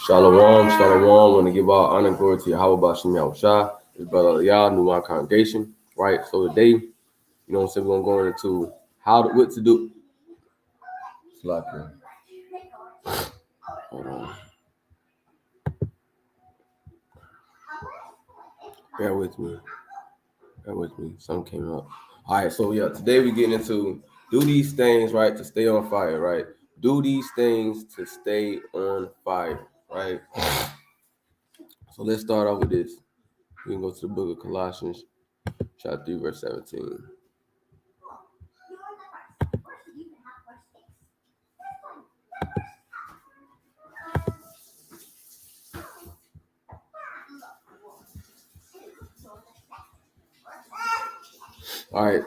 Shalom, shalom. Want to give all honor and glory to Yahweh Bashim Yahushua, his brother Yah, New Wine Congregation. Right. So today, we're gonna go into what to do. Hold on. Bear with me. Something came up. All right. So today we're getting into do these things right to stay on fire. Right. Do these things to stay on fire. Right. So let's start off with this. We can go to the book of Colossians, chapter 3, verse 17. All right.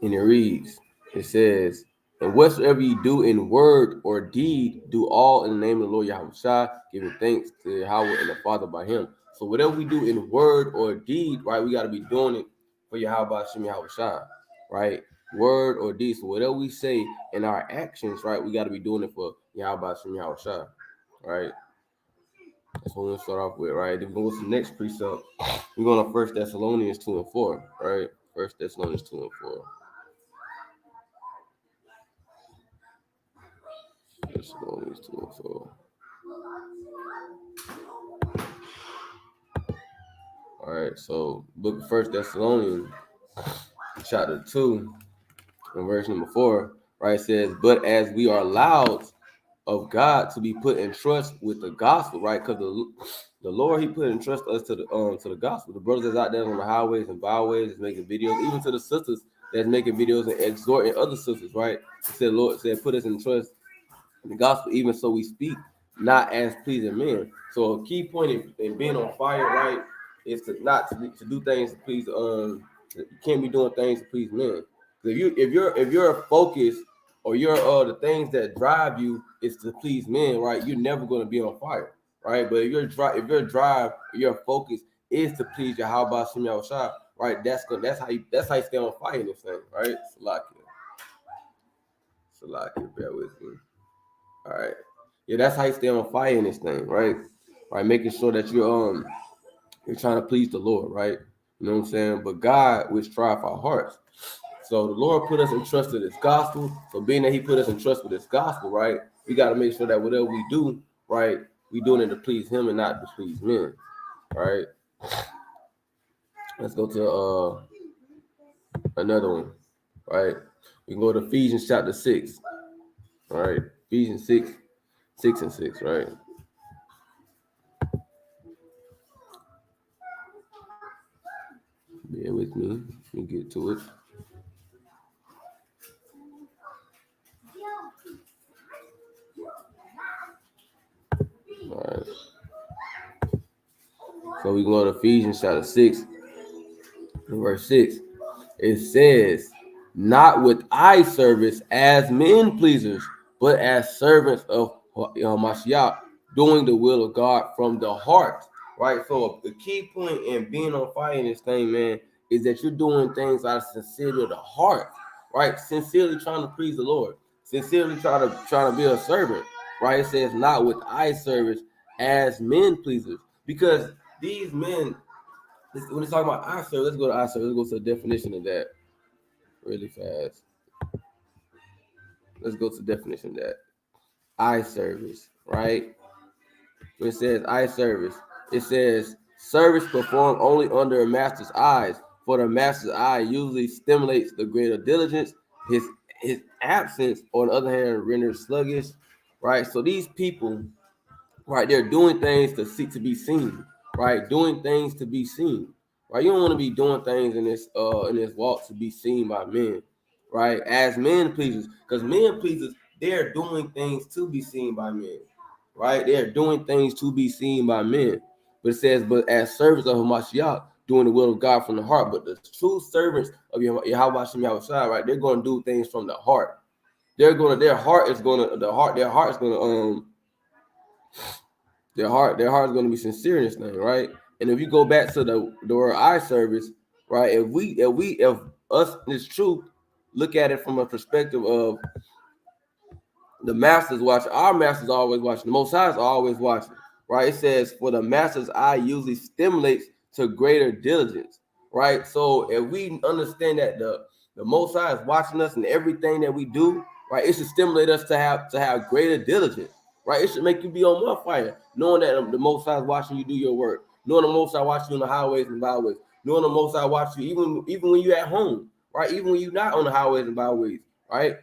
And it says, and whatsoever you do in word or deed, do all in the name of the Lord Yahushua, giving thanks to Yahweh and the Father by him. So whatever we do in word or deed, right, we got to be doing it for Yahweh Shem Yahushua, right? Word or deed. So whatever we say in our actions, right, we got to be doing it for Yahweh Shem Yahushua, right? That's what we're going to start off with, right? Then we'll go to the next precept. We're going to 1 Thessalonians 2 and 4, right? 1 Thessalonians 2 and 4. Thessalonians 2 and 4. All right, so book of 1 Thessalonians, chapter 2, and verse number 4, right, says, but as we are allowed of God to be put in trust with the gospel, right? Because the Lord, he put in trust us to the gospel. The brothers that's out there on the highways and byways that's making videos, even to the sisters that's making videos and exhorting other sisters, right? He said, Lord said, put us in trust in the gospel, even so we speak not as pleasing men. So a key point in being on fire, right, is to do things to please. You can't be doing things to please men. If you're focused or you're the things that drive you is to please men, right, you're never going to be on fire, right? But if your your focus is to please Yahweh Shem Yahushua, right, that's how you stay on fire in this thing, right? Salakia, bear with me. All right. Yeah, that's how you stay on fire in this thing, right? Right, making sure that you're trying to please the Lord, right? You know what I'm saying? But God which trieth our hearts. So the Lord put us in trust with this gospel. So being that he put us in trust with this gospel, right? We got to make sure that whatever we do, right, we doing it to please him and not to please men. Right? Let's go to another one, right? We can go to Ephesians chapter 6. All right, Ephesians 6 and 6, right? Bear with me. Let me get to it. All right. So we go to Ephesians chapter 6, verse 6. It says, not with eye service as men pleasers, but as servants of Mashiach, doing the will of God from the heart. Right? So the key point in being on fire in this thing, man, is that you're doing things out of sincerity of the heart, right? Sincerely trying to please the Lord, sincerely trying to be a servant, right? It says not with eye service as men pleasers, because these men, when it's talking about eye service, let's go to eye service. Let's go to the definition of that really fast. Let's go to the definition of that. Eye service, right? When it says eye service, it says service performed only under a master's eyes. For the master's eye usually stimulates the greater diligence. His absence, on the other hand, renders sluggish, right? So these people, right, they're doing things to be seen, right? Doing things to be seen, right? You don't want to be doing things in this walk to be seen by men, right? As men pleasers, because men pleasers, they're doing things to be seen by men, right? They're doing things to be seen by men. But it says, but as servants of Hamashiach, doing the will of God from the heart. But the true servants of Yahweh Shem Yahushua, right? They're going to do things from the heart. Their heart is going to their heart is going to be sincere in this thing, right? And if you go back to the word eye service, right? If us in this truth look at it from a perspective of The master's watching. Our master's always watching. The Most High is always watching, right? It says, for the master's eye usually stimulates to greater diligence, right? So if we understand that the Most High is watching us and everything that we do, right, it should stimulate us to have greater diligence, right? It should make you be on more fire, knowing that the Most High is watching you do your work, knowing the Most High watching you on the highways and byways, knowing the Most High watching you even when you're at home, right? Even when you're not on the highways and byways, right?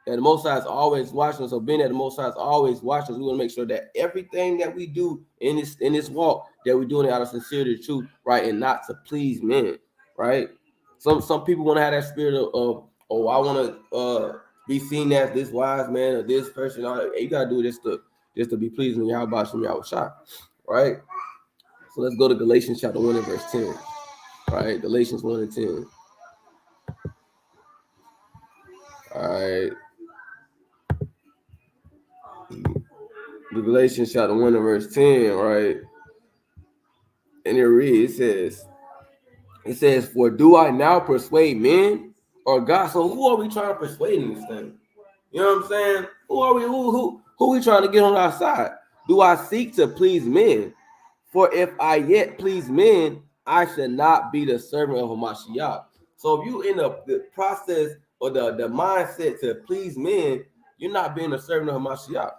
And the Most High is always watching us. So being that the Most High is always watching us, we want to make sure that everything that we do in this walk, that we're doing it out of sincerity, truth, right, and not to please men, right? Some people want to have that spirit of oh, I want to be seen as this wise man or this person. You gotta do this to be pleasing to Yahweh Shem Yahweh Shai, right? So let's go to Galatians chapter 1 and verse 10. Right, Galatians 1 and 10. All right. Galatians chapter 1 and verse 10, right? And it reads, it says, for do I now persuade men or God? So who are we trying to persuade in this thing? You know what I'm saying? Who are we? Who we trying to get on our side? Do I seek to please men? For if I yet please men, I should not be the servant of Hamashiach. So if you in the process or the mindset to please men, you're not being a servant of Hamashiach,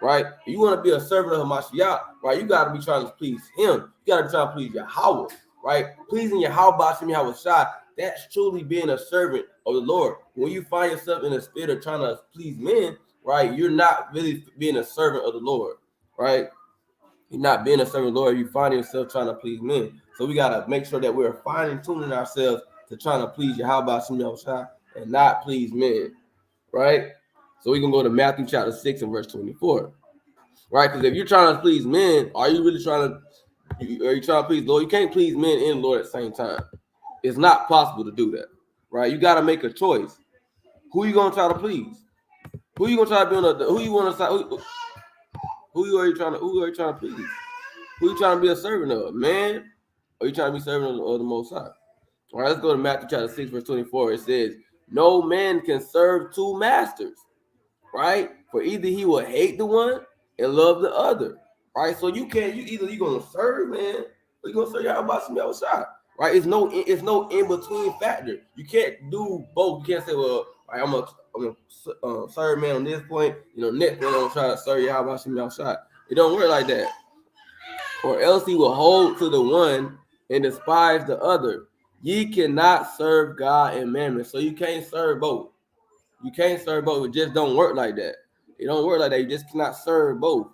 right? If you want to be a servant of Hamashiach, right? You got to be trying to please him. You got to try to please Yahweh, right? Pleasing Yahweh Shem Yahweh Shai, that's truly being a servant of the Lord. When you find yourself in a spirit of trying to please men, right? You're not really being a servant of the Lord, right? You're not being a servant of the Lord. You find yourself trying to please men. So we got to make sure that we're fine tuning ourselves to trying to please Yahweh Shem Yahweh Shai and not please men, right? So we can go to Matthew chapter 6 and verse 24, right? Because if you're trying to please men, are you really trying to please the Lord? You can't please men and the Lord at the same time. It's not possible to do that, right? You got to make a choice. Who you gonna try to please? Who you gonna try to be on who you want to who are you trying to please? Who you trying to be a servant of, man? Or you trying to be servant of the Most High? All right, let's go to Matthew chapter 6, verse 24. It says, no man can serve two masters, right? For either he will hate the one and love the other, right? So you either you're gonna serve, man, or you're gonna serve Yahweh Shem Yahweh Shai, right? It's no in between factor. You can't do both. You can't say, well, right, I'm gonna serve man on this point, next point I'm gonna try to serve Yahweh Shem Yahweh Shai. It don't work like that. Or else he will hold to the one and despise the other. Ye cannot serve God and mammon. So you can't serve both. You can't serve both. It just don't work like that. It don't work like that. You just cannot serve both.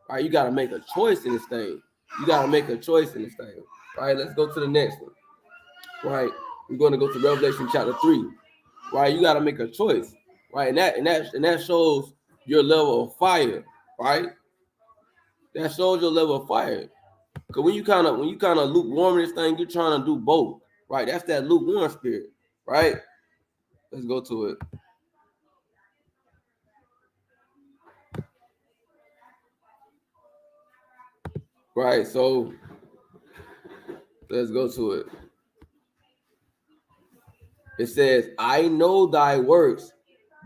All right, you got to make a choice in this thing. You got to make a choice in this thing. All right, let's go to the next one. Right, we're going to go to Revelation chapter 3. Right, you got to make a choice. Right, and that shows your level of fire. Right, that shows your level of fire. Because when you kind of lukewarm in this thing, you're trying to do both. Right, that's that lukewarm spirit. Right, let's go to it. Right, so let's go to it. It says, I know thy works,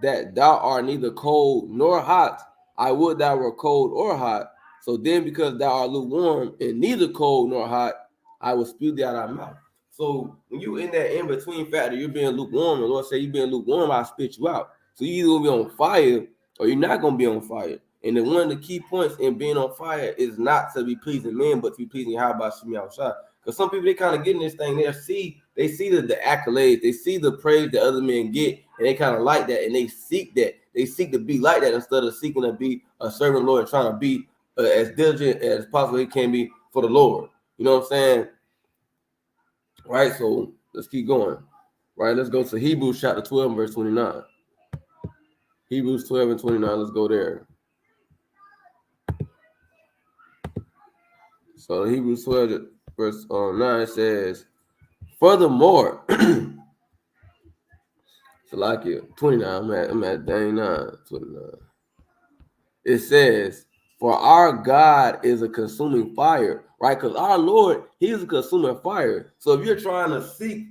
that thou art neither cold nor hot. I would thou were cold or hot. So then, because thou art lukewarm and neither cold nor hot, I will spew thee out of my mouth. So when you in that in-between factor, you're being lukewarm. The Lord say you being lukewarm, I'll spit you out. So you either gonna be on fire or you're not gonna be on fire. And then one of the key points in being on fire is not to be pleasing men, but to be pleasing Yahweh Shem Yahweh Shai. Because some people, they kind of get in this thing, they see the accolades, they see the praise that other men get, and they kind of like that, and they seek that. They seek to be like that instead of seeking to be a servant of the Lord and trying to be as diligent as possible it can be for the Lord. You know what I'm saying? Right, so let's keep going. Right, let's go to Hebrews chapter 12, verse 29. Hebrews 12 and 29, let's go there. So Hebrews 12, verse 9 says, furthermore, Salakia 29, I'm at 29. It says, for our God is a consuming fire, right? Because our Lord, He's a consuming fire. So if you're trying to seek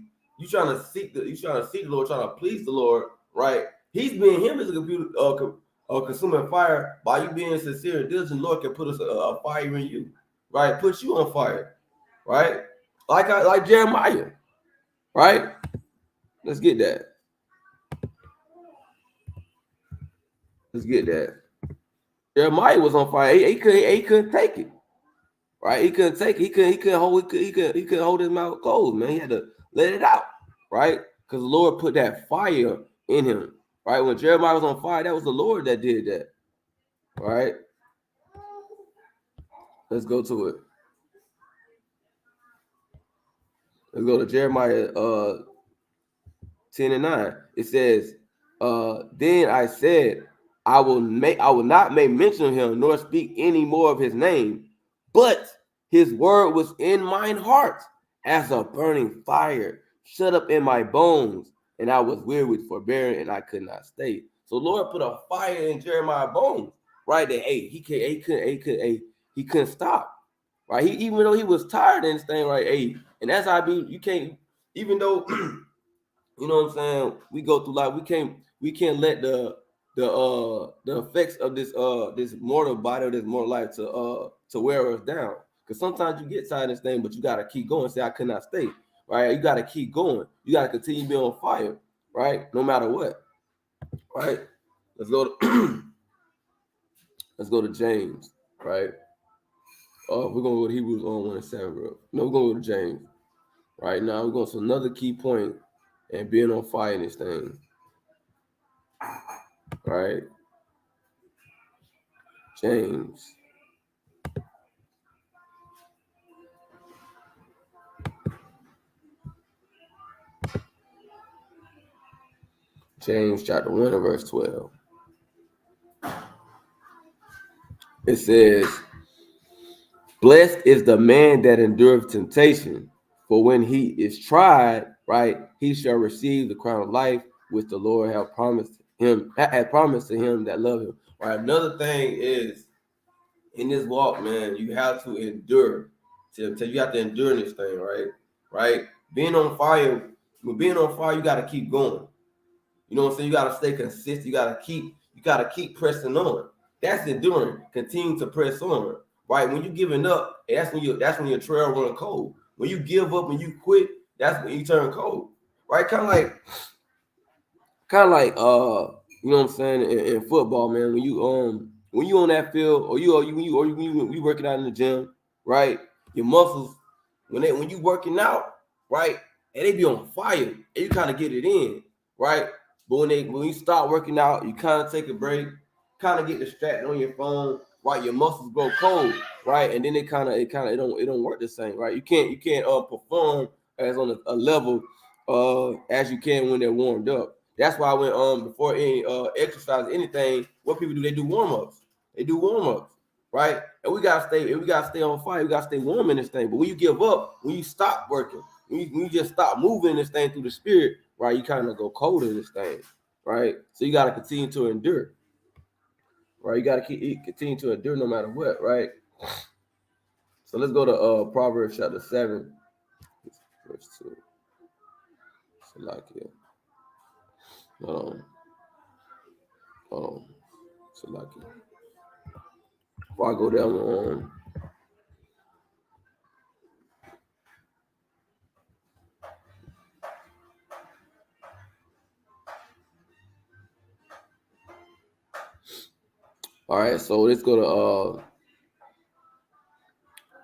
the Lord, trying to please the Lord, right? Him as a or consuming fire, by you being sincere and diligent, Lord can put a fire in you, right? Put you on fire, right? Like Jeremiah, right? Let's get that. Let's get that. Jeremiah was on fire. He couldn't take it, right? He couldn't take it. He couldn't hold his mouth closed, man. He had to let it out, right? Because the Lord put that fire in him, right? When Jeremiah was on fire, that was the Lord that did that, right? Let's go to it. Let's go to Jeremiah 10 and 9. It says, then I said, I will not make mention of him, nor speak any more of his name, but his word was in mine heart as a burning fire, shut up in my bones, and I was weary with forbearing, and I could not stay. So Lord put a fire in Jeremiah's bones, right? That he couldn't stop. Right? Even though he was tired in this thing, right? And that's how you can't, even though you know what I'm saying, we go through life, we can't let the effects of this mortal body or this mortal life to wear us down. Because sometimes you get tired of this thing, but you gotta keep going. Say, I could not stay, right? You gotta keep going. You gotta continue to be on fire, right? No matter what. Right? Let's go to let's go to James, right? We're gonna go to Hebrews 1:7, bro. No, we're gonna go to James. Right now, we're going to another key point and being on fire in this thing. Right? James. James chapter 1 and verse 12. It says, blessed is the man that endureth temptation, for when he is tried, right, he shall receive the crown of life which the Lord hath promised to him that love him. Right. Another thing is, in this walk, man, you have to endure. You have to endure this thing, right? Right? Being on fire, you got to keep going. You know what I'm saying? You got to stay consistent. You got to keep pressing on. That's enduring. Continue to press on. Right? When you're giving up, that's when your trail run cold. When you give up and you quit, that's when you turn cold. Right? Kind of like you know what I'm saying, in football, man, when you on that field, or you working out in the gym, right? Your muscles, when you working out, right, and they be on fire, and you kind of get it in, right? But when you start working out, you kind of take a break, kind of get distracted on your phone, right? Your muscles grow cold, right? And then it don't work the same, right? You can't perform as on a level as you can when they're warmed up. That's why when before any exercise, anything, what people do, they do warm-ups. They do warm-ups, right? And we gotta stay on fire. We gotta stay warm in this thing. But when you give up, when you stop working, when you just stop moving this thing through the spirit, right? You kind of go cold in this thing, right? So you gotta continue to endure, right? You gotta continue to endure no matter what, right? So let's go to Proverbs chapter 7, verse 2. So like here. So like before I go down all right, so let's go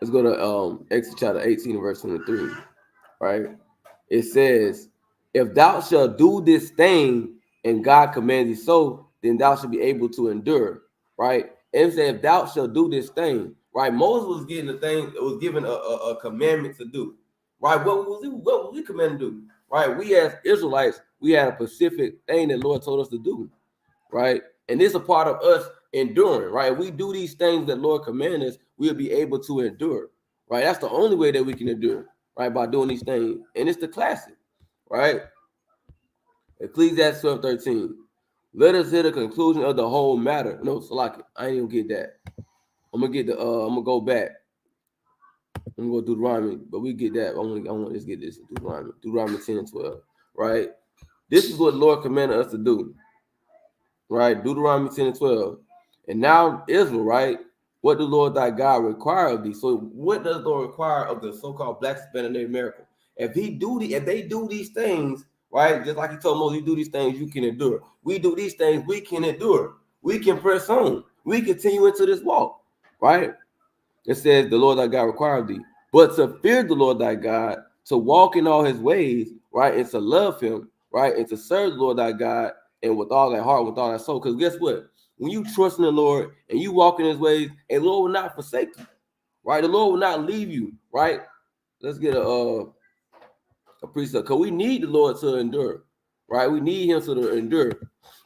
to Exodus chapter 18 verse 23. Right? It says, if thou shalt do this thing and God commands thee so, then thou shalt be able to endure. Right? And it says, if thou shalt do this thing, right? Moses was given a commandment to do. Right? What was he commanded to do? Right? We as Israelites, we had a specific thing that Lord told us to do. Right? And this is a part of us enduring, right? If we do these things that Lord commanded us, we'll be able to endure, right? That's the only way that we can endure, right? By doing these things. And it's the classic, right? Ecclesiastes 12:13. Let us hear the conclusion of the whole matter. No, Salaki, I ain't even get that. I'm gonna go back. I'm gonna go Deuteronomy, but we get that. I want to just get this Deuteronomy 10 and 12, right? This is what the Lord commanded us to do. right? Deuteronomy 10 and 12. And now Israel, right? What the Lord thy God require of thee? So what does the Lord require of the so-called Black, Hispanic, Native American? If they do these things, right? Just like he told Moses, you do these things, you can endure. We do these things, we can endure. We can press on. We continue into this walk, right? It says the Lord thy God require of thee, but to fear the Lord thy God, to walk in all his ways, right? And to love him, right? And to serve the Lord thy God and with all that heart, with all that soul. Because guess what? When you trust in the Lord and you walk in his ways, and the Lord will not forsake you, right? The Lord will not leave you, right? Let's get a precept, because we need the Lord to endure, right? We need him to endure,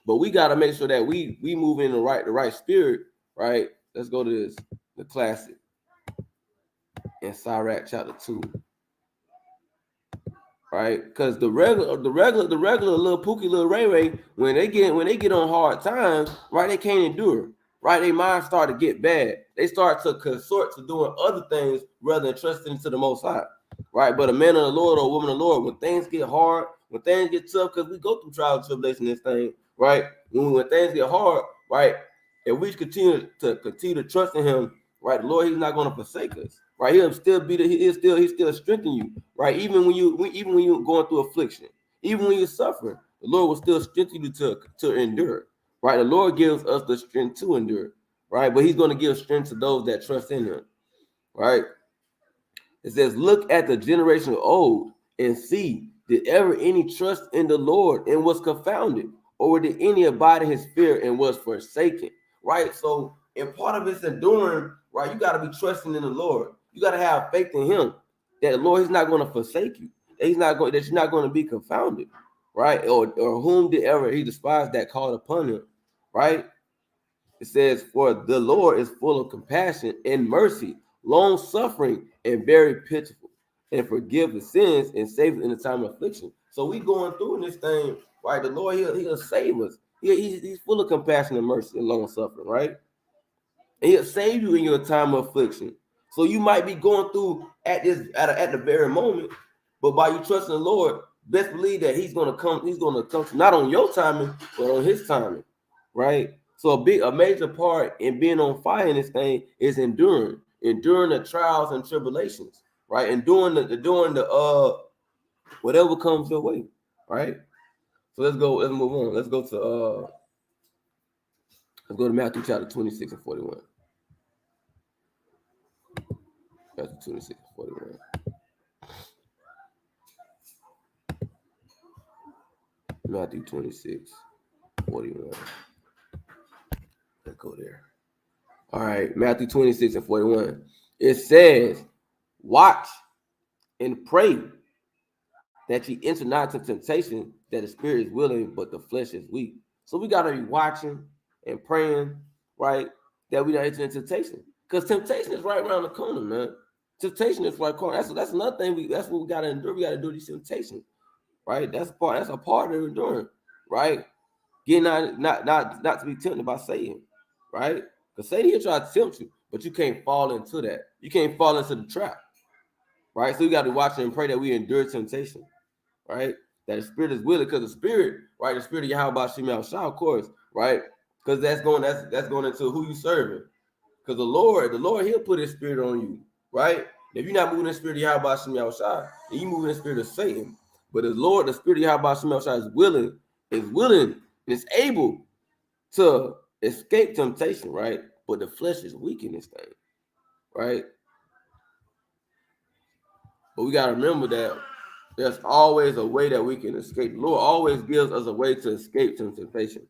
but we got to make sure that we move in the right spirit, right? Let's go to this, the classic in Sirach chapter 2. Right, because the regular little Pookie, little Ray Ray, when they get on hard times, right, they can't endure. Right, their minds start to get bad. They start to consort to doing other things rather than trusting into the Most High. Right, but a man of the Lord or a woman of the Lord, when things get hard, when things get tough, because we go through trials and tribulation in this thing, right? When things get hard, right, if we continue to trust in Him, right, the Lord, He's not going to forsake us. Right, he'll still strengthen you. Right, even when you're going through affliction, even when you're suffering, the Lord will still strengthen you to endure. Right, the Lord gives us the strength to endure. Right, but He's going to give strength to those that trust in Him. Right, it says, "Look at the generation of old and see, did ever any trust in the Lord and was confounded, or did any abide in His fear and was forsaken?" Right, so and part of it's enduring. Right, you got to be trusting in the Lord. You got to have faith in Him that the Lord is not going to forsake you. That you're not going to be confounded, right? Or whom did ever He despise that called upon Him, right? It says, "For the Lord is full of compassion and mercy, long suffering, and very pitiful, and forgive the sins and save us in the time of affliction." So we going through in this thing, right? The Lord, He'll save us. He's full of compassion and mercy and long suffering, right? And He'll save you in your time of affliction. So you might be going through at the very moment, but by you trusting the Lord, best believe that He's gonna come. He's gonna come not on your timing, but on His timing, right? So a major part in being on fire in this thing is enduring the trials and tribulations, right? Enduring the whatever comes your way, right? So let's move on. Let's go to Matthew chapter 26 and 41. Matthew 26 and 41. Matthew 26, 41. Let's go there. All right, Matthew 26 and 41. It says, "Watch and pray that ye enter not into temptation, that the spirit is willing, but the flesh is weak." So we got to be watching and praying, right, that we don't enter into temptation. Because temptation is right around the corner, man. Temptation is right corner. That's another thing. That's what we got to endure. We got to do these temptations, right? That's a part of enduring, right? Getting not to be tempted by Satan, right? Because Satan here try to tempt you, but you can't fall into that. You can't fall into the trap, right? So we got to watch and pray that we endure temptation, right? That the spirit is willing, because the spirit, right? The spirit of Yahweh Shem Yahushua, of course, right? Because that's going into who you serving. Because the Lord, He'll put His spirit on you, right? If you're not moving in the spirit of Yahweh Shem Yahushua, then you move in the spirit of Satan. But the Lord, the spirit of Yahweh Shem Yahushua is willing, is able to escape temptation, right? But the flesh is weak in this thing, right? But we got to remember that there's always a way that we can escape. The Lord always gives us a way to escape temptation,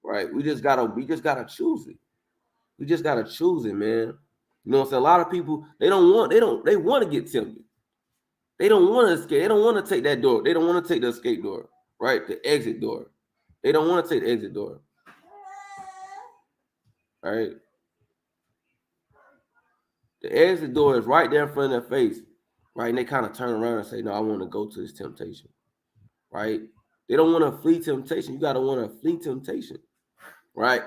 right? We just gotta choose it. We just gotta choose it, man. You know what I'm saying? A lot of people, they want to get tempted. They don't want to escape. They don't want to take that door. They don't want to take the escape door, right? The exit door. They don't want to take the exit door. Right? The exit door is right there in front of their face, right? And they kind of turn around and say, "No, I want to go to this temptation." Right? They don't want to flee temptation. You got to want to flee temptation. Right?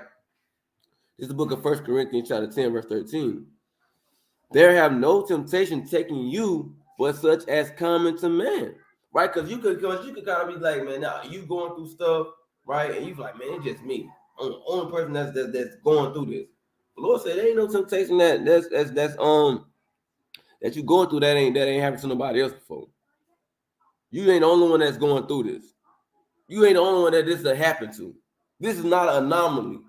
This is the book of 1 Corinthians chapter 10, verse 13. "There have no temptation taking you, but such as common to man." Right? Because you could kind of be like, man, now you going through stuff, right? And you like, man, it's just me. I'm the only person that's going through this. The Lord said, there ain't no temptation that's that you going through that ain't happened to nobody else before. You ain't the only one that's going through this. You ain't the only one that this will happen to. This is not an anomaly,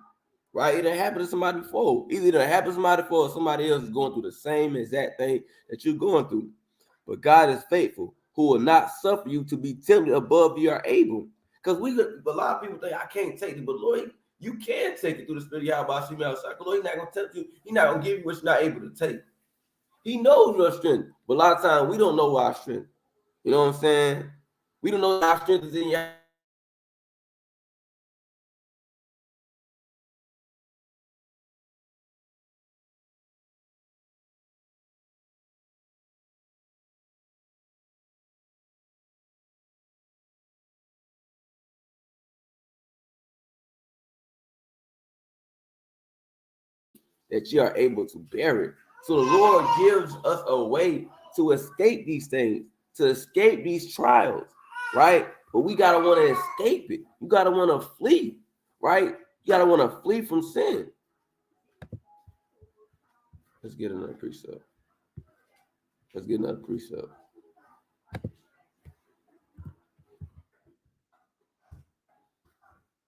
right? It done happened to somebody before. Either it done happened to somebody before, or somebody else is going through the same exact thing that you're going through. But God is faithful, who will not suffer you to be tempted above you are able. Because a lot of people think I can't take it, but Lord, you can take it through the spirit of Yahweh Shema outside. Lord, He's not gonna tempt you. He's not gonna give you what you're not able to take. He knows your strength, but a lot of times we don't know our strength. You know what I'm saying? We don't know our strength is in Yahweh. That you are able to bear it. So the Lord gives us a way to escape these things, to escape these trials, right? But we gotta want to escape it. You gotta want to flee, right? You gotta want to flee from sin. Let's get another precept. Let's get another precept.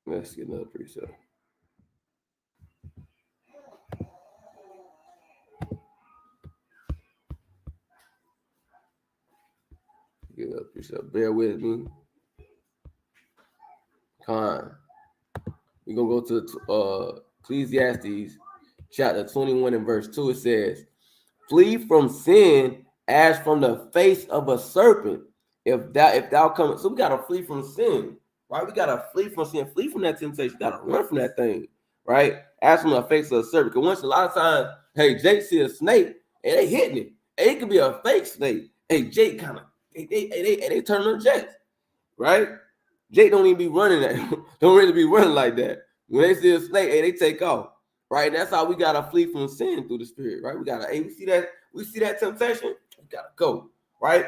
Let's get another precept. Get another precept. Bear with me. Con. We're gonna go to Ecclesiastes chapter 21 and verse 2. It says, flee from sin as from the face of a serpent. If thou come, so we gotta flee from sin, right? We gotta flee from sin, flee from that temptation. You gotta run from that thing, right? As from the face of a serpent. Because once a lot of times, hey, Jake see a snake and they hitting it. And it could be a fake snake. Hey, Jake kind of they turn on Jake, right? Jake don't even be running that, don't really be running like that. When they see a snake, hey, they take off. Right, and that's how we gotta flee from sin through the spirit, right? We gotta, hey, we see that temptation, we gotta go, right?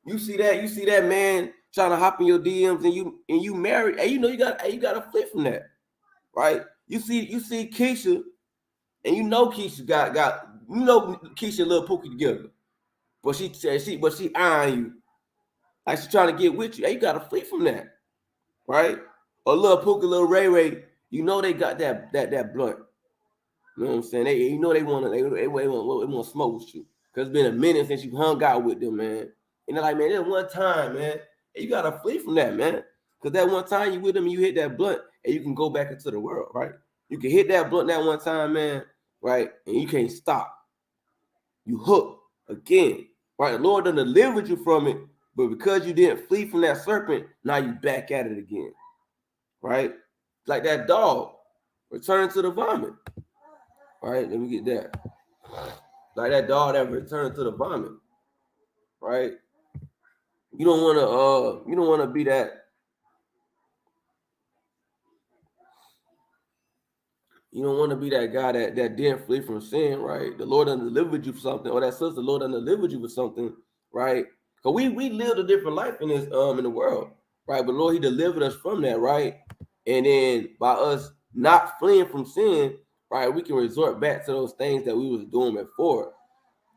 You see that man trying to hop in your DMs and you married, and you gotta flee from that, right? You see Keisha, and Keisha got Keisha and Lil Pookie together, but she eyeing you, like she trying to get with you. Hey, you gotta flee from that, right? Or Lil Pookie, Lil Ray Ray, they got that blunt. You know what I'm saying? They want to smoke with you. Cause it's been a minute since you hung out with them, man. And they're like, man, that one time, man. And you gotta flee from that, man. Cause that one time you with them, you hit that blunt, and you can go back into the world, right? You can hit that blunt that one time, man, right? And you can't stop. You hook again, right? The Lord done delivered you from it, but because you didn't flee from that serpent, now you back at it again, right? Like that dog returning to the vomit. All right, let me get that. Like that dog that returned to the vomit, right? You don't want to be that. You don't want to be that guy that didn't flee from sin, right? The Lord done delivered you for something, or that sister, the Lord done delivered you for something, right? Because we lived a different life in this in the world, right? But Lord, He delivered us from that, right? And then by us not fleeing from sin, right, we can resort back to those things that we was doing before,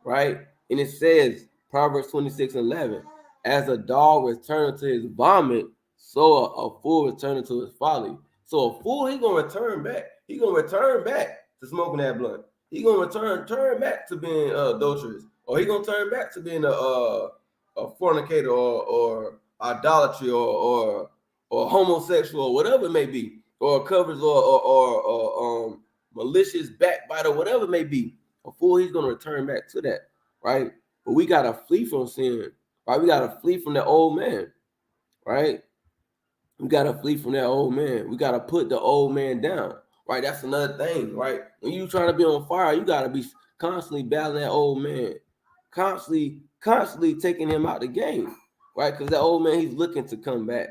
right? And it says, Proverbs 26:11, as a dog returns to his vomit, so a fool returning to his folly. So a fool, he's gonna return back. He's gonna return back to smoking that blunt. He's gonna turn back to being adulterous, or he's gonna turn back to being a fornicator or idolatry or homosexual or whatever it may be, or covers or malicious backbiter, whatever it may be. A fool, he's gonna return back to that, right? But we gotta flee from sin, right? We gotta flee from that old man, right? We gotta flee from that old man. We gotta put the old man down, right? That's another thing, right? When you trying to be on fire, you gotta be constantly battling that old man, constantly taking him out the game, right? Because that old man, he's looking to come back.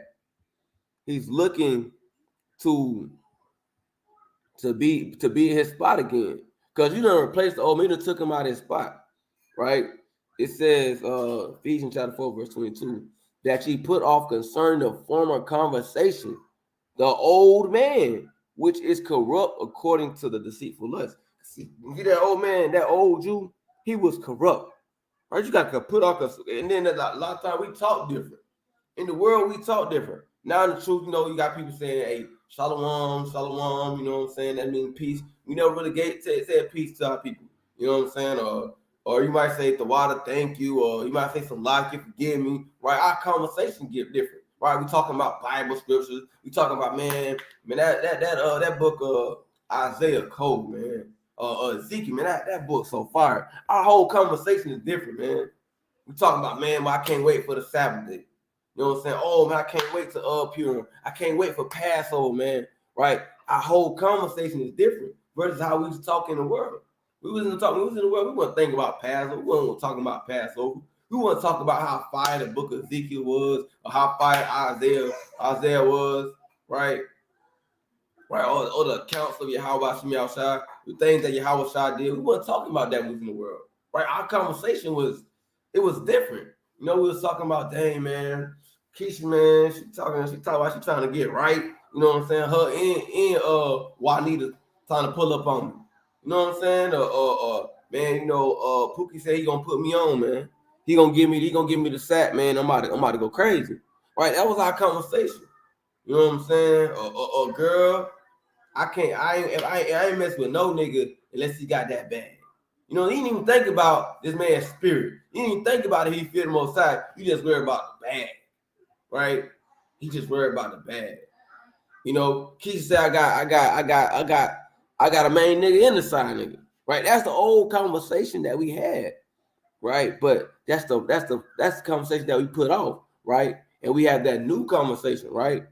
He's looking to be in his spot again. Because you done replaced the old man that took him out of his spot, right? It says, Ephesians chapter 4, verse 22, that ye put off concerning the former conversation, the old man, which is corrupt according to the deceitful lust. See that old man, that old Jew, he was corrupt. Right? You got to put off, and then a lot of times we talk different. In the world, we talk different. Now, in the truth, you got people saying, hey, shalom, shalom, you know what I'm saying? That means peace. We never really said peace to our people. You know what I'm saying? Or you might say, Tawada, thank you. Or you might say, Salaki, forgive me. Right? Our conversation get different. Right? We talking about Bible scriptures. We talking about, that book of Isaiah Code, man. Ezekiel, man, that book's so fire. Our whole conversation is different, man. We talking about, man, well, I can't wait for the Sabbath day. You know what I'm saying? Oh, man, I can't wait to Purim. I can't wait for Passover, man. Right? Our whole conversation is different versus how we was talking in the world. We was in the world. We weren't thinking about Passover. We weren't talking about Passover. We weren't talking about how fire the book of Ezekiel was or how fire Isaiah was, right? Right, all the accounts of Yahweh Shemi Shai, the things that Yahweh Shai did. We weren't talking about that in the world. Right? Our conversation was different. We was talking about, dang, man, Keisha, man, she talking about she trying to get right. You know what I'm saying? Her and Juanita trying to pull up on me. You know what I'm saying? Man, Pookie said he gonna put me on, man. He gonna give me the sack, man. I'm about to go crazy. Right? That was our conversation. You know what I'm saying? Girl, I ain't mess with no nigga unless he got that bag. He didn't even think about this man's spirit. He didn't even think about it. He feel the Most High. You just worry about the bag, right? He just worried about the bag. Keisha said, I got a main nigga and a side nigga, right? That's the old conversation that we had, right? But that's the conversation that we put off, right? And we have that new conversation, right?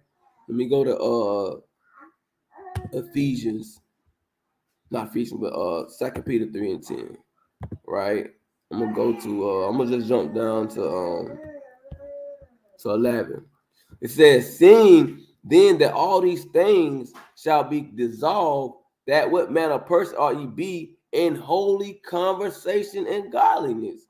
Let me go to Ephesians, not Ephesians, but 2 Peter 3:10, right? I'm gonna go to I'm gonna just jump down to 11. It says, seeing then that all these things shall be dissolved, that what manner of person ought ye be in holy conversation and godliness.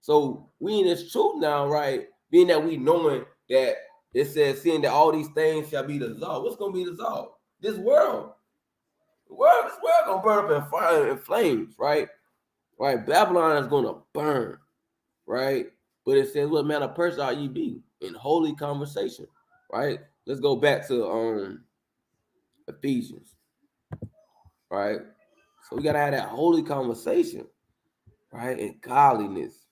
So we in this truth now, right? Being that we knowing that it says, seeing that all these things shall be dissolved. What's gonna be dissolved? This world. This world gonna burn up in fire and flames, right? Right? Babylon is gonna burn, right? But it says, what manner of person ought ye be in holy conversation, right? Let's go back to Ephesians, right? So we gotta have that holy conversation, right? And godliness,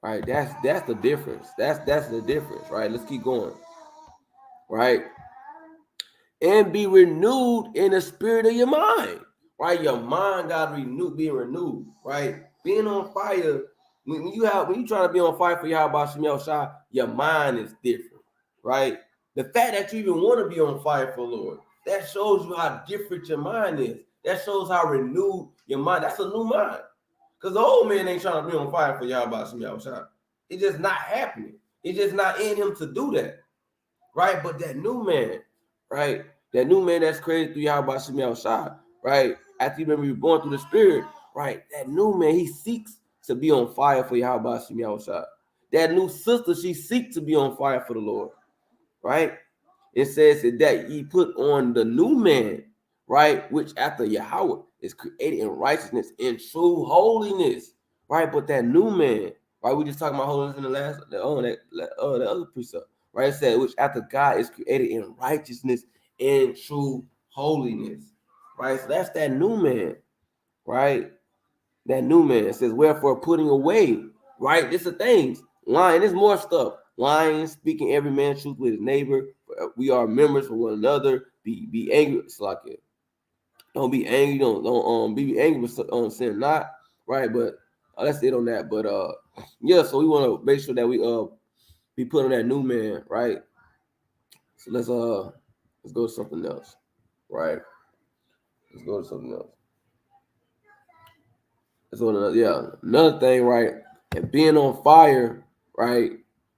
right? That's the difference. That's the difference, right? Let's keep going, right? And be renewed in the spirit of your mind, right? Your mind got being renewed, right? Being on fire. When you try to be on fire for Yahweh Shemi Shai, your mind is different, right? The fact that you even want to be on fire for Lord, that shows you how different your mind is. That shows how renewed your mind. That's a new mind. Because the old man ain't trying to be on fire for Yahweh Shemi Shai. It's just not happening. It's just not in him to do that, right? But that new man, right? That new man that's created through Yahweh Shemi Shai, right? After you've been reborn through the Spirit, right? That new man, he seeks to be on fire for Yahweh Shemi Shai. That new sister, she seeks to be on fire for the Lord, right? It says that ye put on the new man, right? Which after Yahweh is created in righteousness and true holiness, right? But that new man, right? We just talking about holiness in the other precept, right? It said, which after God is created in righteousness and true holiness, right? So that's that new man, right? That new man. It says, wherefore putting away, right? This is things. Lying, there's more stuff. Lying, speaking every man truth with his neighbor. We are members for one another. Be angry. It's like it. Don't be angry. Don't be angry with sin not, right? But that's it on that. But yeah, so we want to make sure that we be put on that new man, right? So let's go to something else, right? Let's go to something else. Another thing, right? And being on fire, right?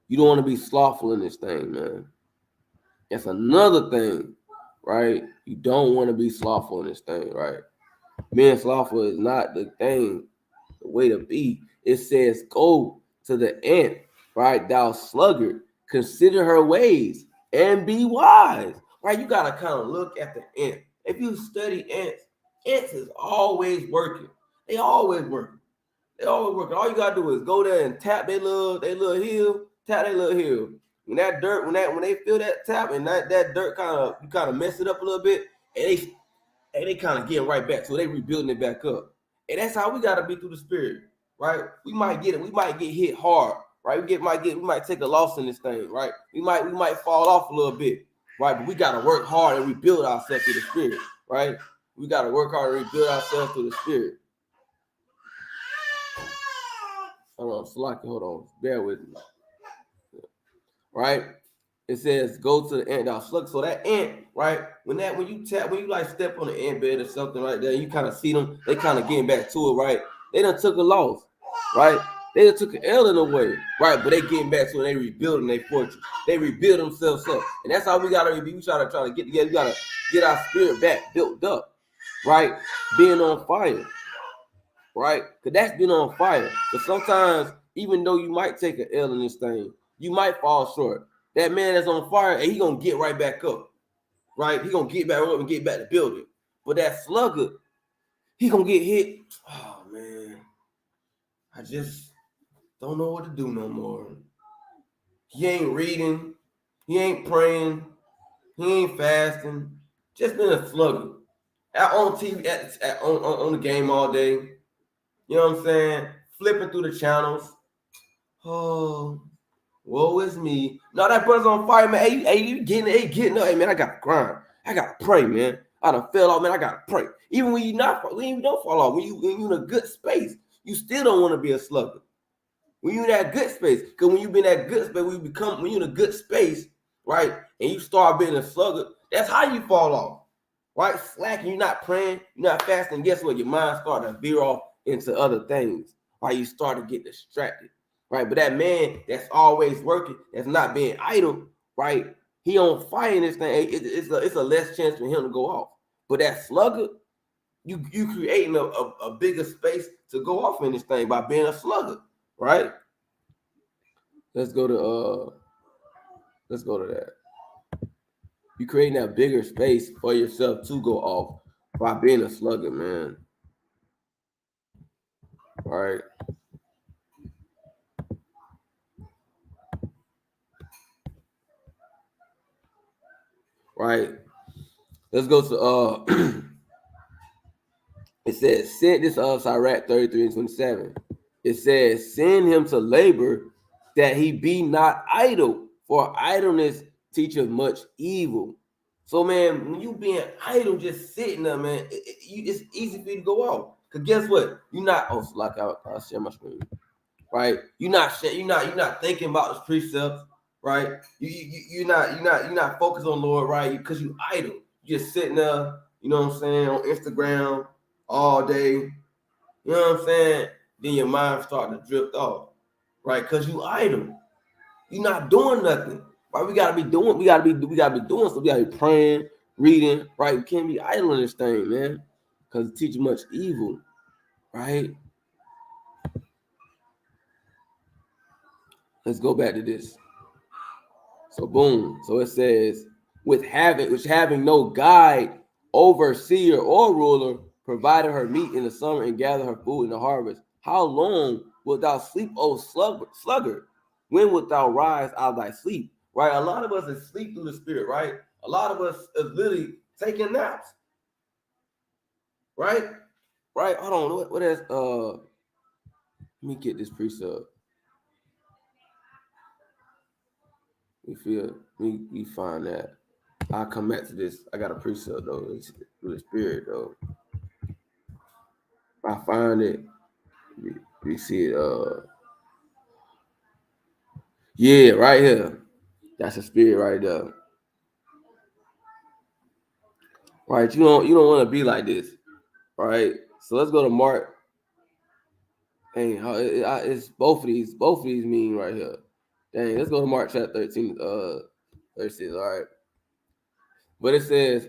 You don't want to be slothful in this thing, man. That's another thing, right? You don't want to be slothful in this thing, right? Being slothful is not the thing, the way to be. It says, go to the ant, right? Thou sluggard, consider her ways and be wise. right? You gotta kind of look at the ant. If you study ants, ants is always working. They always working. They always working. All you gotta do is go there and tap their little heel, tap their little heel. When that dirt, when they feel that tap and that dirt kind of mess it up a little bit, and they kind of getting right back, so they rebuilding it back up. And that's how we gotta be through the spirit, right? We might get hit hard, right? We might take a loss in this thing, right? We might fall off a little bit, right? But we gotta work hard and rebuild ourselves through the spirit, right? We gotta work hard and rebuild ourselves through the spirit. Hold on, bear with me. Right? It says go to the ant dot slug. So that ant, right? When you like step on the ant bed or something right there, you kind of see them, they kind of getting back to it, right? They done took a loss, right? They done took an L in a way, right? But they getting back to it, they rebuilding their fortress. They rebuild themselves up. And that's how we gotta rebuild. We try to get together, we gotta get our spirit back built up, right? Being on fire. Right? Because that's been on fire. Because sometimes, even though you might take an L in this thing, you might fall short. That man that's on fire, and he gonna get right back up. Right? He gonna get back up and get back to building. But that slugger, he gonna get hit. Oh man, I just don't know what to do no more. He ain't reading, he ain't praying, he ain't fasting. Just been a slugger. On TV, on the game all day. You know what I'm saying? Flipping through the channels. Oh, woe is me. No, that brother's on fire, man. Hey, you getting up. Hey, man, I got to grind. I got to pray, man. I done fell off, man. I got to pray. Even when you don't fall off, when you in a good space, you still don't want to be a slugger. When you in that good space, because when you be in that good space, when you in a good space, right, and you start being a slugger, that's how you fall off, right? Slacking, you're not praying, you're not fasting. Guess what? Your mind starts to veer off into other things, right? You start to get distracted, right? But that man that's always working, that's not being idle, right? He on fire in this thing. It's a less chance for him to go off. But that slugger, you creating a bigger space to go off in this thing by being a slugger, right? Let's go to that. You creating that bigger space for yourself to go off by being a slugger, man. All right. Right. Let's go to it says send this Sirach 33 and 27. It says send him to labor that he be not idle, for idleness teacheth much evil. So man, when you being idle, just sitting there, man, it's easy for you to go off. Cause guess what? You're not. Oh, like I'll share my screen. Right? You're not thinking about the precepts. Right? You're not focused on Lord. Right? Because you idle. You're just sitting there. You know what I'm saying, on Instagram all day. You know what I'm saying? Then your mind start to drift off. Right? Because you idle. You're not doing nothing. Right? We gotta be doing something. We gotta be praying, reading, right? We can't be idle in this thing, man. Because it teaches much evil, right? Let's go back to this. So boom. So it says, which having no guide, overseer, or ruler, provided her meat in the summer and gathered her food in the harvest. How long wilt thou sleep, O sluggard? When wilt thou rise out of thy sleep? Right? A lot of us is sleep through the spirit, right? A lot of us is literally taking naps. Right? Right? Hold on. What is let me get this precept. We find that. I'll come back to this. I got a precept though. It's through the spirit though. If I find it, we see it. Yeah, right here. That's a spirit right there. Right, you don't want to be like this. Right. So let's go to Mark. Dang, it's both of these mean right here. Dang, let's go to Mark chapter 13, 36. All right. But it says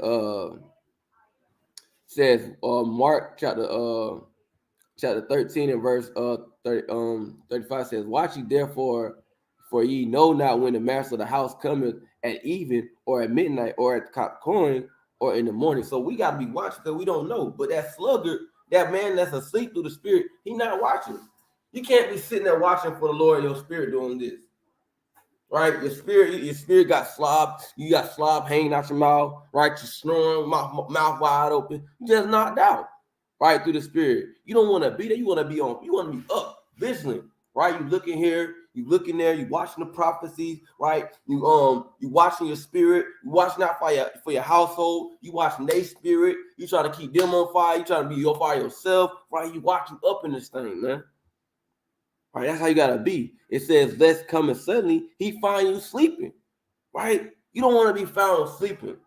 Mark chapter 13 and verse 35 says, watch ye therefore, For ye know not when the master of the house cometh, at even, or at midnight, or at the cock crowing, or in the morning. So we got to be watching because we don't know. But that sluggard, that man that's asleep through the spirit, he not watching. You can't be sitting there watching for the Lord, your spirit doing this. Right? Your spirit got slob. You got slob hanging out your mouth. Right? You're snoring, mouth wide open. You just knocked out. Right? Through the spirit. You don't want to be there. You want to be on. You want to be up, vigilant. Right? You looking here. You looking there. You watching the prophecies. Right? You watching your spirit. You watching out for your household. You watching their spirit. You trying to keep them on fire. You trying to be on fire yourself. Right? You watching up in this thing, man. Right, that's how you gotta be. It says, "Let's come and suddenly he find you sleeping." Right? You don't want to be found sleeping.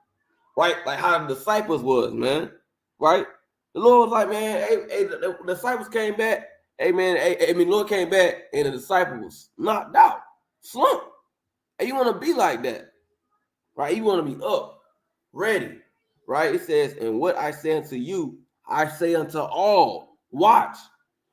Right? Like how the disciples was, man. Right? The Lord was like, man, hey the disciples came back. Hey, man, Lord came back and the disciples knocked out, slumped. And you want to be like that. Right? You want to be up, ready. Right? It says, "And what I say unto you, I say unto all, watch."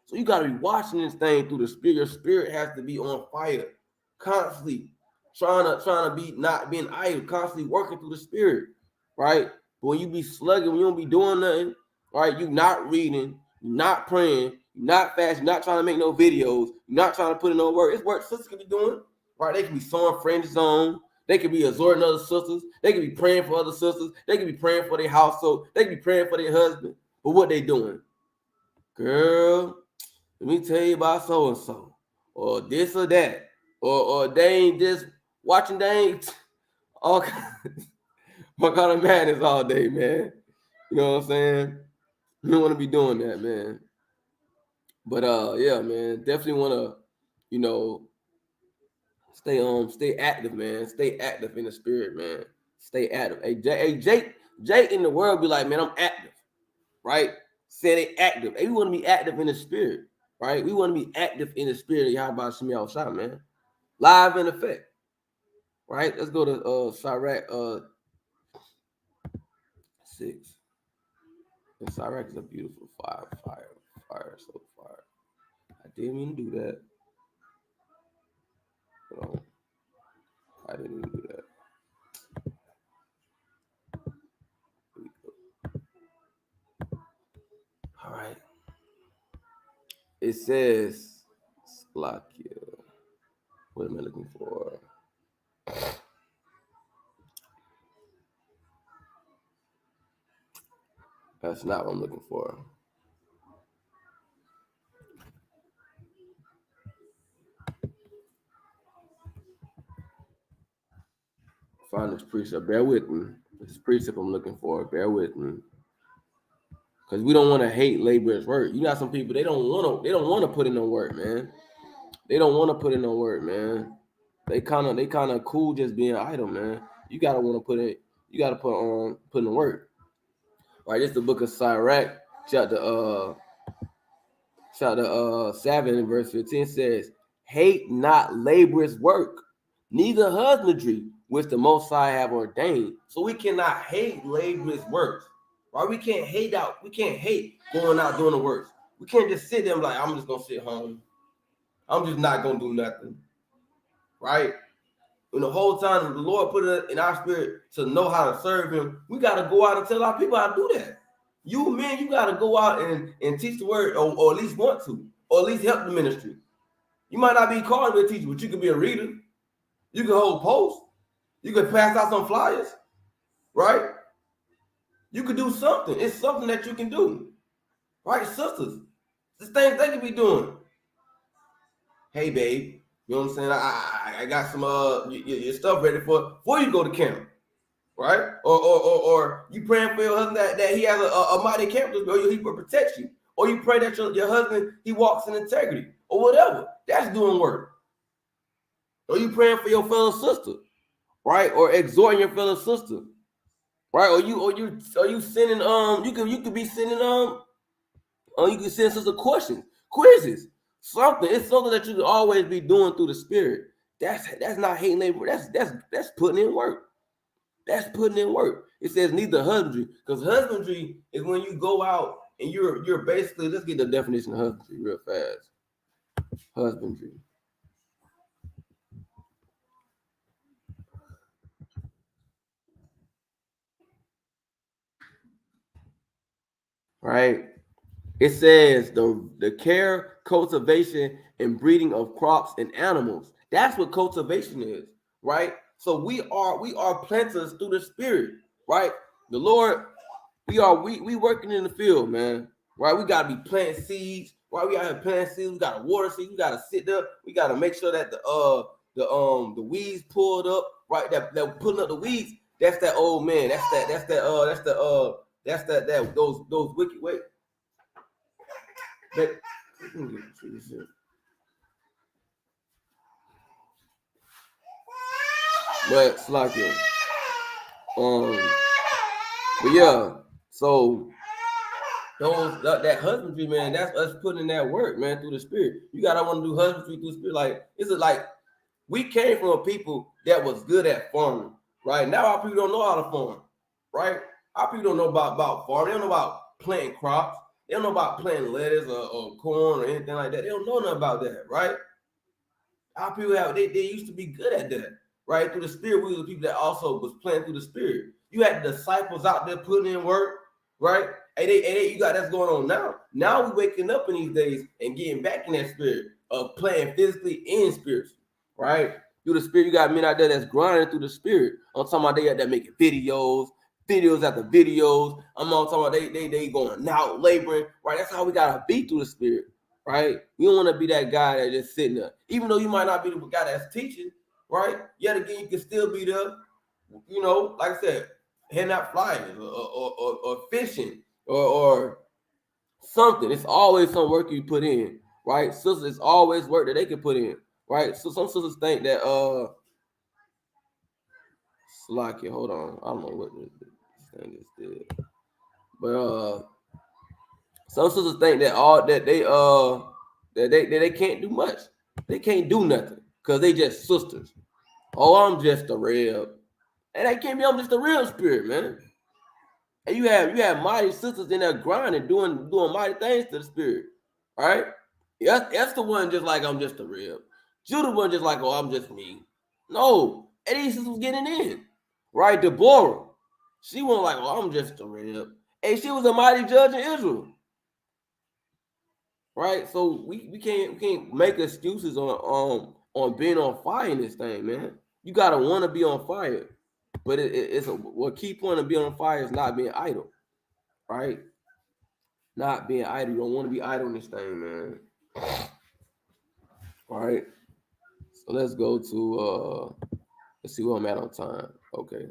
So you got to be watching this thing through the spirit. Your spirit has to be on fire, constantly trying to be not being idle, constantly working through the spirit, right? But when you be slugging, when you don't be doing nothing, right? You not reading, you not praying, you not fasting, you not trying to make no videos, you not trying to put in no work. It's work sisters can be doing, right? They can be sewing friends on. They can be exhorting other sisters. They can be praying for other sisters. They can be praying for their household. They can be praying for their husband. But what they doing? Girl, let me tell you about so and so, or this or that, or they ain't just watching. They ain't all kind of madness all day, man. You know what I'm saying? You don't want to be doing that, man. But yeah, man, definitely want to, stay active, man. Stay active in the spirit, man. Stay active. Hey, Jake in the world be like, man, I'm active, right? Say they active. Hey, we want to be active in the spirit. Right? We want to be active in the spirit of Yahweh Shemiel Shah, man. Live in effect. Right? Let's go to Sirach 6. And Sirach is a beautiful fire, so fire. I didn't mean to do that. No, I didn't mean to do that. All right. It says, Slakia. What am I looking for? That's not what I'm looking for. Find this precept. Bear with me. This precept I'm looking for. Bear with me. Because we don't want to hate laborers' work. You got some people, they don't want to put in no work, man. They don't want to put in no work, man. They kind of cool just being idle, man. You gotta want to put in the work. Right, this is the book of Sirach, chapter 7 verse 15 says, "Hate not laborers' work, neither husbandry, which the Most High have ordained." So we cannot hate laborers' work. Right? We can't hate going out doing the work. We can't just sit there like, I'm just gonna sit home. I'm just not gonna do nothing. Right? And the whole time the Lord put it in our spirit to know how to serve him, we gotta go out and tell our people how to do that. You gotta go out and teach the word, or at least want to, or at least help the ministry. You might not be called to be a teacher, but you can be a reader. You can hold posts. You can pass out some flyers, right? You could do something. It's something that you can do, right, sisters? This thing they can be doing. Hey, babe, you know what I'm saying? I got some your stuff ready before you go to camp, right? Or you praying for your husband that he has a mighty camp, or he will protect you, or you pray that your husband he walks in integrity, or whatever. That's doing work. Or you praying for your fellow sister, right? Or exhorting your fellow sister, right? Or you sending you could be sending you can send sister questions, quizzes, something. It's something that you can always be doing through the spirit. That's not hating labor. That's putting in work. That's putting in work. It says neither husbandry, because husbandry is when you go out and you're basically, let's get the definition of husbandry real fast. Husbandry. right? It says the care, cultivation, and breeding of crops and animals. That's what cultivation is, right? So we are planters through the Spirit, right? The Lord, we working in the field, man. Right? We gotta be planting seeds. Right? We out here planting seeds. We gotta water seeds. We gotta sit there. We gotta make sure that the weeds pulled up. Right? That pulling up the weeds. That's that old man. That's those wicked wait. But it's like it. But yeah, so that husbandry, man, that's us putting in that work, man, through the Spirit. You gotta want to do husbandry through the Spirit. Like, is it like we came from a people that was good at farming, right? Now our people don't know how to farm, right? Our people don't know about farming. They don't know about planting crops. They don't know about planting lettuce or corn or anything like that. They don't know nothing about that, right? Our people they used to be good at that, right? Through the Spirit, we were the people that also was planting through the Spirit. You had the disciples out there putting in work, right? And you got that's going on now. Now we waking up in these days and getting back in that spirit of playing physically and spiritually, right? Through the Spirit, you got men out there that's grinding through the Spirit. I'm talking about they out there making videos after videos. I'm all talking about they going out laboring, right? That's how we gotta be through the Spirit, right? You don't want to be that guy that just sitting there, even though you might not be the guy that's teaching, right? Yet again, you can still be there, you know, like I said, handing out flyers or fishing or something. It's always some work you put in, right? Sisters, it's always work that they can put in, right? So some sisters think that Slacky, hold on, I don't know what this thing just did, but some sisters think that they can't do much. They can't do nothing because they just sisters. Oh, I'm just a rib. And that can't be, I'm just a real spirit, man. And you have mighty sisters in there grinding, doing mighty things to the Spirit. All right? That's the one just like I'm just a rib. Judah one just like, oh, I'm just me. No. And these sisters was getting in. Right? Deborah. She wasn't like, oh, I'm just a rib. And she was a mighty judge in Israel. Right? So we can't make excuses on being on fire in this thing, man. You gotta want to be on fire. But it's a key point of being on fire is not being idle, right? Not being idle. You don't want to be idle in this thing, man. All right. So let's go to let's see where I'm at on time. Okay.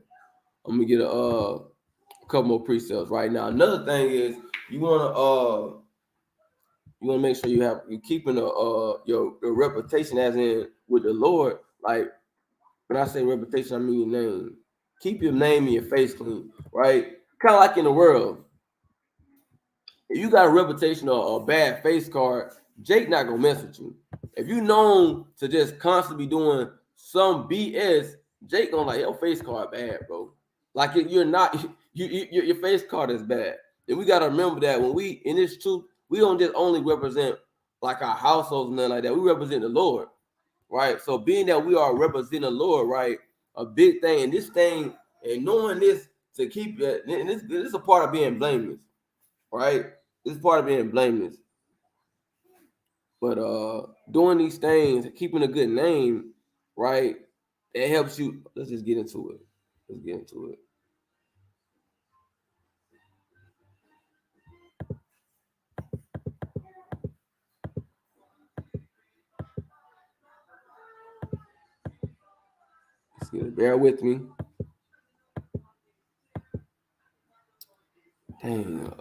I'm gonna get a couple more precepts right now. Another thing is you wanna make sure you keeping your reputation as in with the Lord. Like when I say reputation, I mean your name. Keep your name and your face clean, right? Kind of like in the world. If you got a reputation or a bad face card, Jake not gonna mess with you. If you known to just constantly be doing some BS, Jake gonna like your face card bad, bro. Like you're not your face card is bad. And we gotta remember that when we in this truth, we don't just only represent like our households and nothing like that. We represent the Lord, right? So being that we are representing the Lord, right? A big thing, and this thing, and knowing this to keep it, and this is a part of being blameless, right? This is part of being blameless. But doing these things, keeping a good name, right? It helps you. Let's just get into it. Let's get into it. Bear with me. Dang,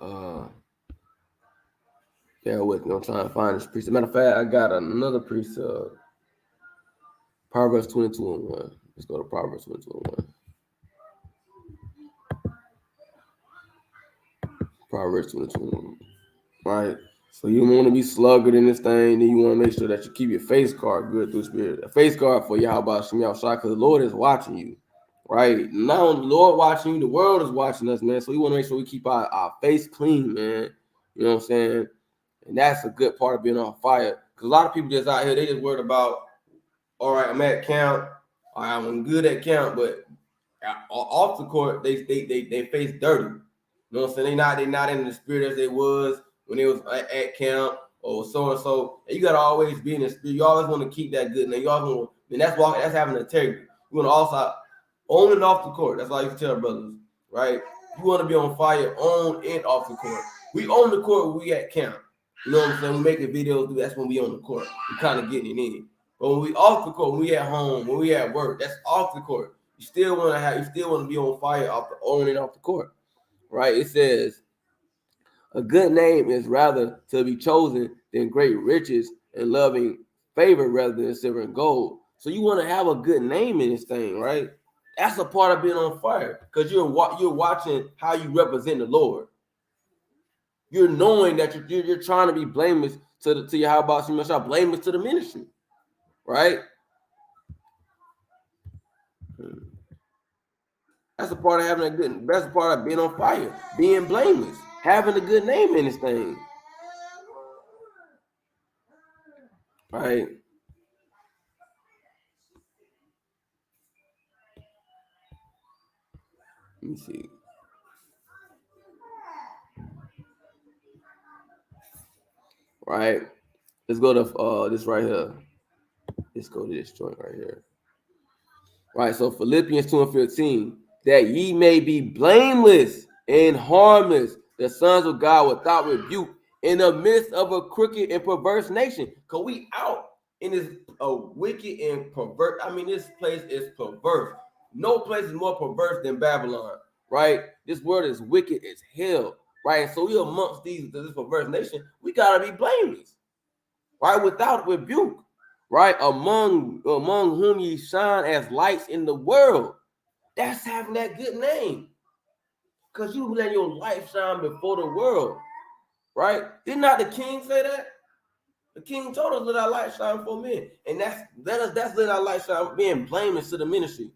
bear with me. I'm trying to find this precept. Matter of fact, I got another precept. Proverbs 22:1. Let's go to Proverbs 22:1. Proverbs 22:1. Right. So you want to be sluggard in this thing, then you want to make sure that you keep your face card good through Spirit. A face card for Yahweh Shem Yahshua, because the Lord is watching you. Right? Not only the Lord watching you, the world is watching us, man. So we want to make sure we keep our face clean, man. You know what I'm saying? And that's a good part of being on fire. Because a lot of people just out here, they just worried about, all right, I'm at camp. All right, I'm good at camp, but off the court, they face dirty. You know what I'm saying? They not in the spirit as they was when they was at camp or so and so. And you gotta always be in the spirit. You always want to keep that good. And you always want, and that's having integrity. You want to also on and off the court. That's all you can tell brothers, right? You want to be on fire on and off the court. We on the court when we at camp. You know what I'm saying? We making videos. That's when we on the court. We kind of getting it in. But when we off the court, when we at home, when we at work, that's off the court. You still want to be on fire on and off the court, right? It says, a good name is rather to be chosen than great riches and loving favor rather than silver and gold. So you want to have a good name in this thing, right? That's a part of being on fire because you're watching how you represent the Lord. You're knowing that you're trying to be blameless to your how about you must blameless to the ministry, right? That's a part of having a good. That's a part of being on fire, being blameless, having a good name in this thing, right? Let me see. Right. Let's go to this right here. Let's go to this joint right here. Right. So Philippians 2:15, that ye may be blameless and harmless, the sons of God without rebuke, in the midst of a crooked and perverse nation. Because we out in this wicked and perverse. I mean, this place is perverse. No place is more perverse than Babylon, right? This world is wicked as hell, right? And so we amongst this perverse nation, we gotta be blameless, right? Without rebuke, right? Among whom ye shine as lights in the world. That's having that good name. Because you let your light shine before the world, right? Did not the king say that? The king told us, let our light shine before men. And that's let our light shine, being blameless to the ministry.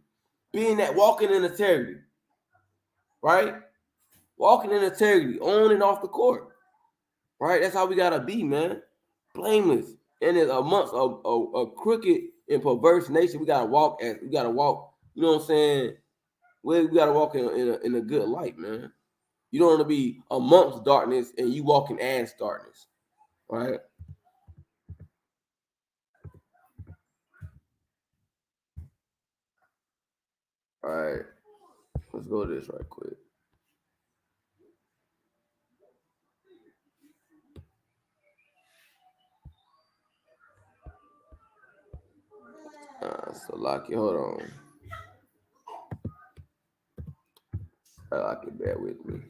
Being that walking in integrity, right? Walking in integrity, on and off the court, right? That's how we gotta be, man. Blameless. And it's amongst a crooked and perverse nation, we gotta walk. You know what I'm saying? We gotta walk in a good light, man. You don't want to be amongst darkness and you walking as darkness, right? All right, let's go to this right quick. So Lockie, hold on. Lockie, bear with me.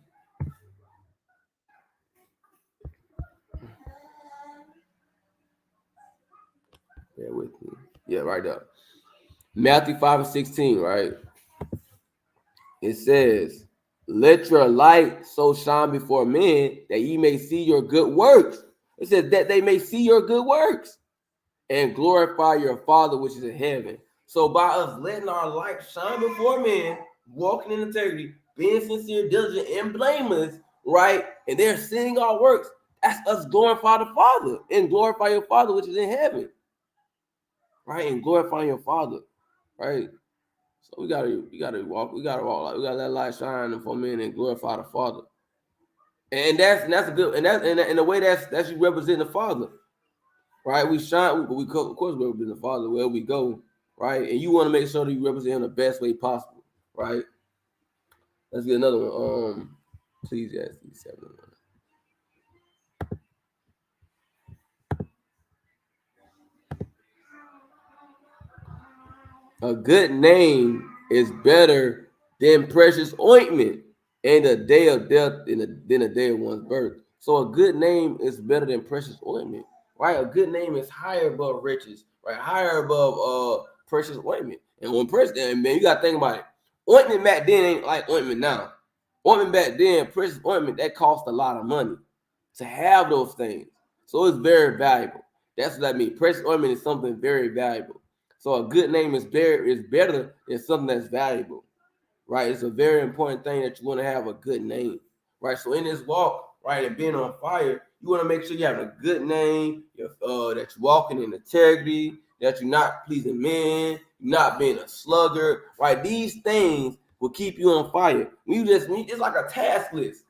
Bear with me. Yeah, right up. Matthew 5:16, right? It says, let your light so shine before men that ye may see your good works. It says that they may see your good works and glorify your Father which is in heaven. So by us letting our light shine before men, walking in integrity, being sincere, diligent, and blameless, right? And they're seeing our works. That's us glorify the Father and glorify your Father which is in heaven, right? And glorify your Father, right? So we gotta walk. We gotta walk. Like we gotta let light shine before men and glorify the Father. And that's a good. And that's in the way that's you represent the Father, right? We shine. We of course we represent the Father wherever we go, right? And you want to make sure that you represent him the best way possible, right? Let's get another one. Ecclesiastes 7:1. A good name is better than precious ointment, and a day of death than a day of one's birth. So a good name is better than precious ointment, right? A good name is higher above riches, right? Higher above precious ointment. And when man, you gotta think about it. Ointment back then ain't like ointment now. Ointment back then, precious ointment, that cost a lot of money to have those things. So it's very valuable. That's what I mean. Precious ointment is something very valuable. So a good name is better than something that's valuable, right? It's a very important thing that you want to have a good name, right? So in this walk, right, and being on fire, you want to make sure you have a good name, that you're walking in integrity, that you're not pleasing men, you're not being a sluggard, right? These things will keep you on fire. It's like a task list.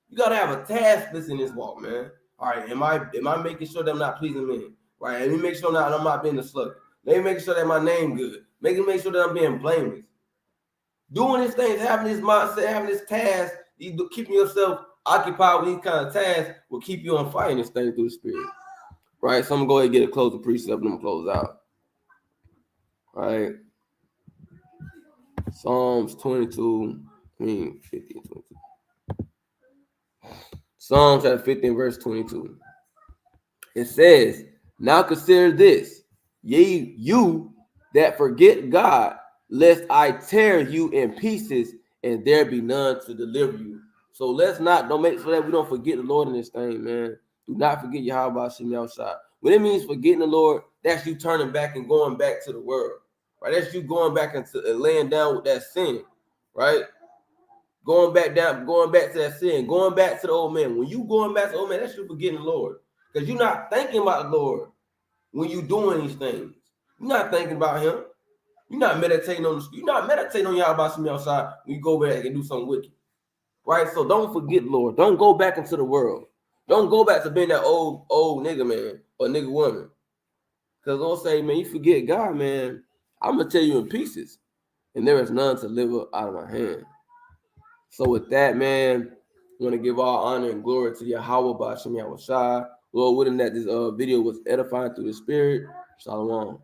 You gotta have a task list in this walk, man. All right, am I making sure that I'm not pleasing men? Right, let me make sure I'm not being a slug. Let me make sure that my name good. Make sure that I'm being blameless. Doing these things, having this mindset, having this task, keeping yourself occupied with these kind of tasks will keep you on fire in this thing through the Spirit. Right, so I'm gonna go ahead and get a closing precept and I'm gonna close out. All right. Psalms 22, 50 and 22. Psalms chapter 50 and verse 22. It says, now consider this, ye you that forget God, lest I tear you in pieces and there be none to deliver you. So don't make sure that we don't forget the Lord in this thing, man. Do not forget Yahweh Hashem Yahushua. When it means forgetting the Lord, that's you turning back and going back to the world, right? That's you going back into laying down with that sin, right? Going back to that sin, going back to the old man. When you going back to the old man, that's you forgetting the Lord. Because you're not thinking about the Lord when you're doing these things. You're not thinking about him. You're not meditating on Yahweh Hashem outside when you go back and do something wicked. Right? So don't forget the Lord. Don't go back into the world. Don't go back to being that old nigga man or nigga woman. Because Lord say, man, you forget God, man, I'm going to tear you in pieces. And there is none to deliver out of my hand. So with that, man, I want to give all honor and glory to Yahweh B'Hashem Yahushua. Lord, willing that this video was edifying through the Spirit. Shalom.